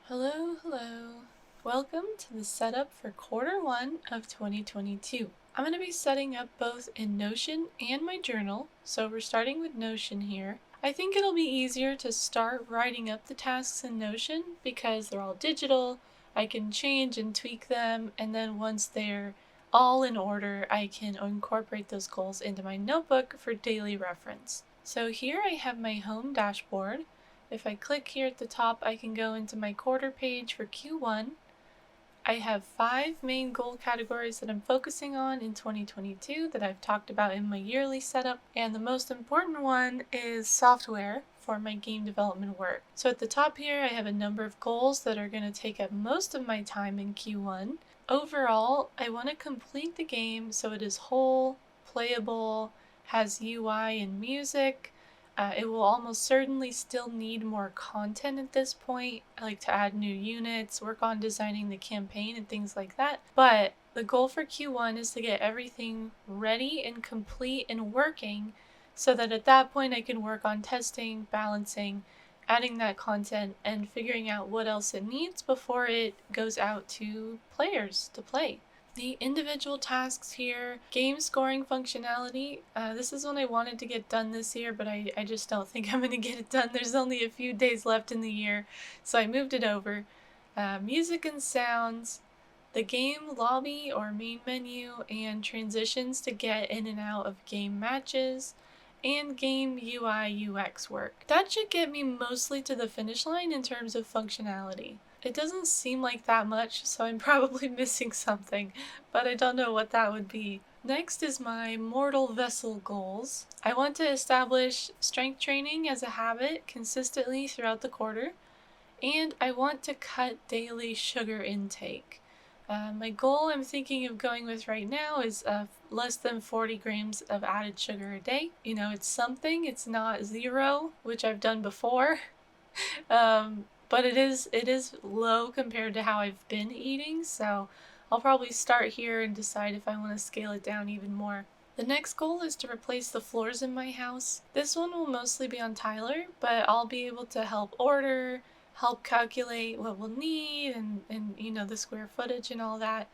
Hello, hello. Welcome to the setup for quarter one of 2022. I'm going to be setting up both in Notion and my journal, so we're starting with Notion here. I think it'll be easier to start writing up the tasks in Notion because they're all digital. I can change and tweak them, and then once they're all in order, I can incorporate those goals into my notebook for daily reference. So here I have my home dashboard. If I click here at the top, I can go into my quarter page for Q1. I have 5 main goal categories that I'm focusing on in 2022 that I've talked about in my yearly setup, and the most important one is software for my game development work. So at the top here, I have a number of goals that are going to take up most of my time in Q1. Overall, I want to complete the game so it is whole, playable, has UI and music. It will almost certainly still need more content at this point. I like to add new units, work on designing the campaign and things like that. But the goal for Q1 is to get everything ready and complete and working so that at that point I can work on testing, balancing, adding that content, and figuring out what else it needs before it goes out to players to play. The individual tasks here, game scoring functionality, this is one I wanted to get done this year, but I just don't think I'm going to get it done. There's only a few days left in the year, so I moved it over. Music and sounds, the game lobby or main menu, and transitions to get in and out of game matches, and game UI UX work. That should get me mostly to the finish line in terms of functionality. It doesn't seem like that much, so I'm probably missing something, but I don't know what that would be. Next is my mortal vessel goals. I want to establish strength training as a habit consistently throughout the quarter, and I want to cut daily sugar intake. My goal I'm thinking of going with right now is less than 40 grams of added sugar a day. You know, it's something, it's not 0, which I've done before. But it is low compared to how I've been eating, so I'll probably start here and decide if I want to scale it down even more. The next goal is to replace the floors in my house. This one will mostly be on Tyler, but I'll be able to help order, help calculate what we'll need, and you know, the square footage and all that,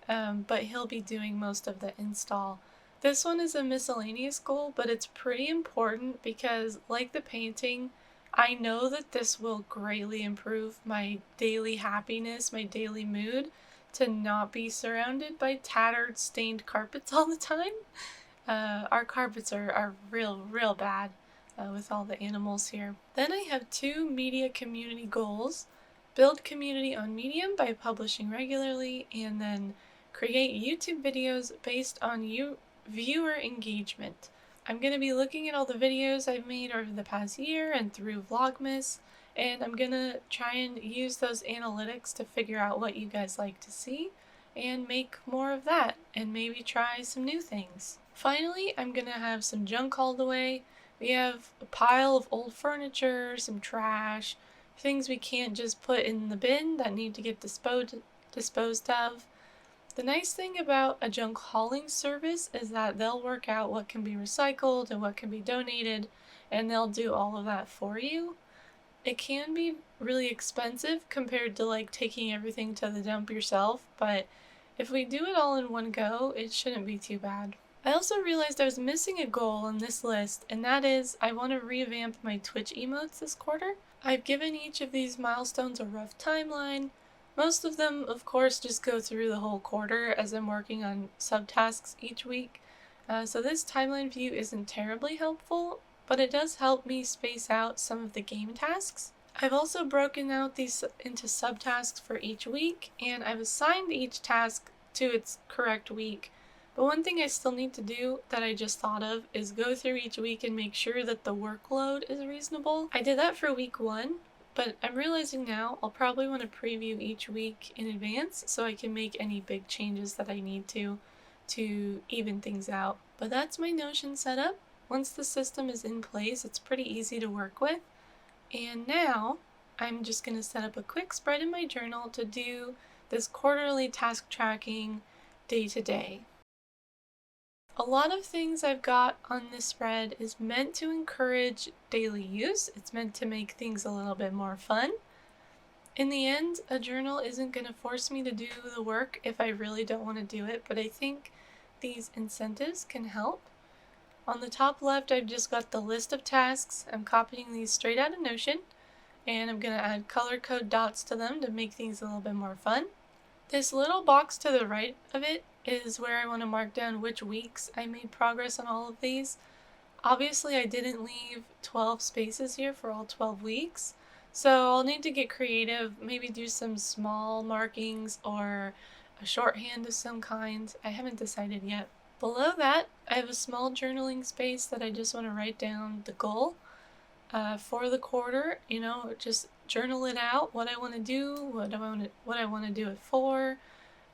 but he'll be doing most of the install. This one is a miscellaneous goal, but it's pretty important because, like the painting, I know that this will greatly improve my daily happiness, my daily mood, to not be surrounded by tattered, stained carpets all the time. Our carpets are real bad with all the animals here. Then I have 2 media community goals. Build community on Medium by publishing regularly, and then create YouTube videos based on viewer engagement. I'm going to be looking at all the videos I've made over the past year and through Vlogmas, and I'm going to try and use those analytics to figure out what you guys like to see and make more of that and maybe try some new things. Finally, I'm going to have some junk hauled away. We have a pile of old furniture, some trash, things we can't just put in the bin that need to get disposed of. The nice thing about a junk hauling service is that they'll work out what can be recycled and what can be donated, and they'll do all of that for you. It can be really expensive compared to like taking everything to the dump yourself, but if we do it all in one go, it shouldn't be too bad. I also realized I was missing a goal on this list, and that is I want to revamp my Twitch emotes this quarter. I've given each of these milestones a rough timeline. Most of them, of course, just go through the whole quarter as I'm working on subtasks each week. So this timeline view isn't terribly helpful, but it does help me space out some of the game tasks. I've also broken out these into subtasks for each week, and I've assigned each task to its correct week. But one thing I still need to do that I just thought of is go through each week and make sure that the workload is reasonable. I did that for week 1, but I'm realizing now I'll probably want to preview each week in advance so I can make any big changes that I need to even things out. But that's my Notion setup. Once the system is in place, it's pretty easy to work with. And now I'm just going to set up a quick spread in my journal to do this quarterly task tracking day to day. A lot of things I've got on this spread is meant to encourage daily use. It's meant to make things a little bit more fun. In the end, a journal isn't going to force me to do the work if I really don't want to do it, but I think these incentives can help. On the top left, I've just got the list of tasks. I'm copying these straight out of Notion, and I'm going to add color code dots to them to make things a little bit more fun. This little box to the right of it is where I want to mark down which weeks I made progress on all of these. Obviously, I didn't leave 12 spaces here for all 12 weeks, so I'll need to get creative, maybe do some small markings or a shorthand of some kind. I haven't decided yet. Below that, I have a small journaling space that I just want to write down the goal for the quarter. Just journal it out, what I want to do, what I want to do it for.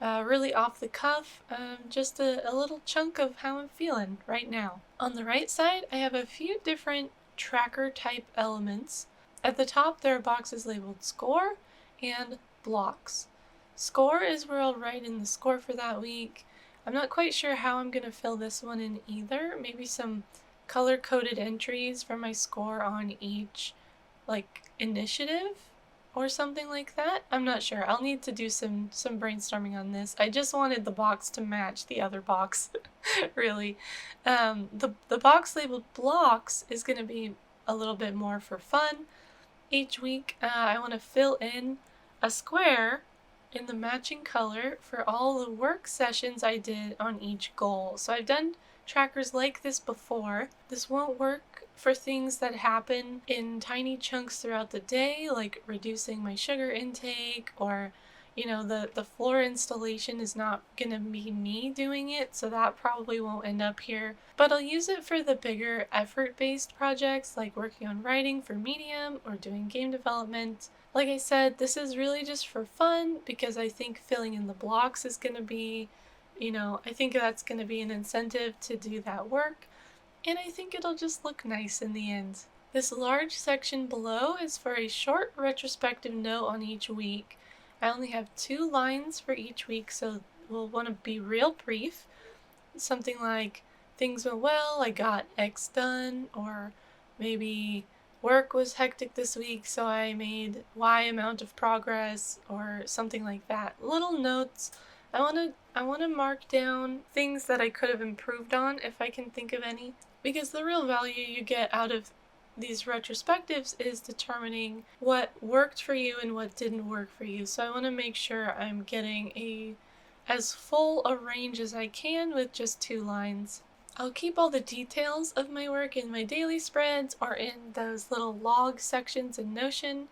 Really off the cuff, just a little chunk of how I'm feeling right now. On the right side, I have a few different tracker type elements. At the top, there are boxes labeled score and blocks. Score is where I'll write in the score for that week. I'm not quite sure how I'm going to fill this one in either. Maybe some color-coded entries for my score on each, initiative or something like that. I'm not sure. I'll need to do some brainstorming on this. I just wanted the box to match the other box, really. The box labeled blocks is going to be a little bit more for fun. Each week, I want to fill in a square in the matching color for all the work sessions I did on each goal. So I've done trackers like this before. This won't work for things that happen in tiny chunks throughout the day, like reducing my sugar intake, or the floor installation is not gonna be me doing it, so that probably won't end up here. But I'll use it for the bigger effort-based projects like working on writing for Medium or doing game development. Like I said, this is really just for fun because I think filling in the blocks is gonna be, I think that's gonna be an incentive to do that work, and I think it'll just look nice in the end. This large section below is for a short retrospective note on each week. I only have 2 lines for each week, so we'll want to be real brief. Something like, things went well, I got X done, or maybe work was hectic this week, so I made Y amount of progress, or something like that. Little notes. I want to mark down things that I could have improved on if I can think of any, because the real value you get out of these retrospectives is determining what worked for you and what didn't work for you. So I want to make sure I'm getting as full a range as I can with just 2 lines. I'll keep all the details of my work in my daily spreads or in those little log sections in Notion.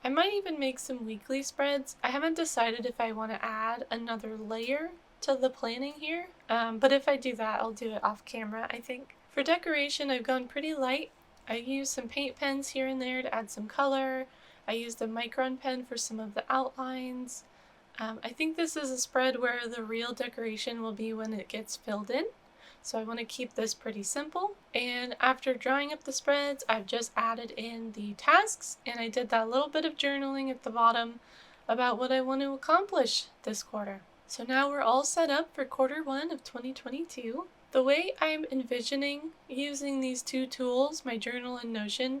I might even make some weekly spreads. I haven't decided if I want to add another layer to the planning here, but if I do that, I'll do it off camera, I think. For decoration, I've gone pretty light. I used some paint pens here and there to add some color. I used a micron pen for some of the outlines. I think this is a spread where the real decoration will be when it gets filled in. So I want to keep this pretty simple. And after drawing up the spreads, I've just added in the tasks, and I did that little bit of journaling at the bottom about what I want to accomplish this quarter. So now we're all set up for quarter 1 of 2022. The way I'm envisioning using these 2 tools, my journal and Notion,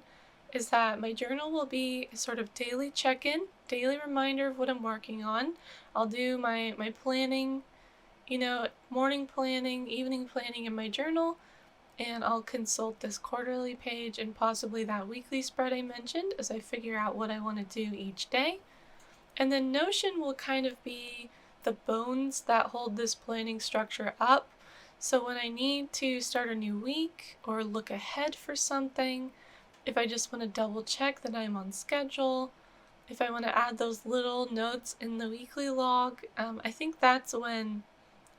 is that my journal will be a sort of daily check-in, daily reminder of what I'm working on. I'll do my planning, morning planning, evening planning in my journal, and I'll consult this quarterly page and possibly that weekly spread I mentioned as I figure out what I want to do each day. And then Notion will kind of be the bones that hold this planning structure up. So when I need to start a new week or look ahead for something, if I just want to double check that I'm on schedule, if I want to add those little notes in the weekly log, I think that's when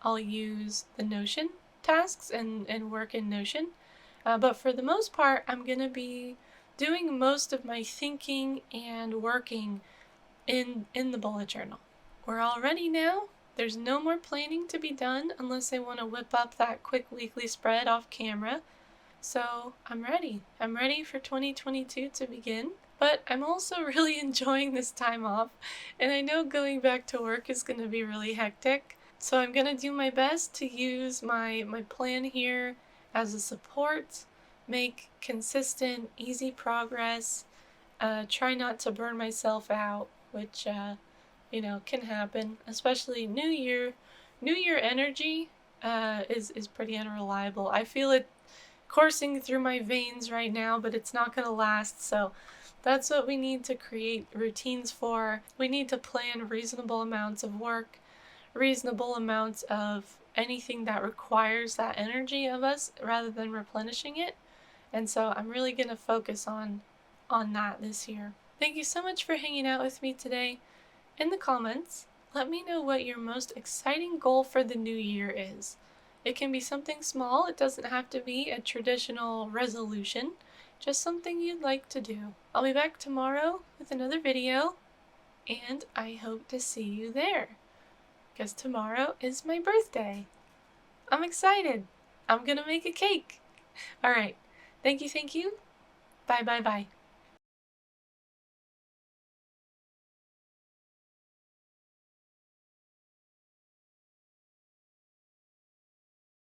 I'll use the Notion tasks and work in Notion. But for the most part, I'm going to be doing most of my thinking and working in the bullet journal. We're all ready now. There's no more planning to be done unless I want to whip up that quick weekly spread off camera. So I'm ready. I'm ready for 2022 to begin. But I'm also really enjoying this time off, and I know going back to work is going to be really hectic. So I'm going to do my best to use my plan here as a support, make consistent, easy progress, try not to burn myself out, which, you know, can happen, especially New Year. New Year energy is pretty unreliable. I feel it coursing through my veins right now, but it's not going to last, so that's what we need to create routines for. We need to plan reasonable amounts of work, reasonable amounts of anything that requires that energy of us rather than replenishing it. And so I'm really going to focus on that this year. Thank you so much for hanging out with me today. In the comments, let me know what your most exciting goal for the new year is. It can be something small, it doesn't have to be a traditional resolution, just something you'd like to do. I'll be back tomorrow with another video, and I hope to see you there, because tomorrow is my birthday. I'm excited. I'm gonna make a cake. Alright, thank you. Bye.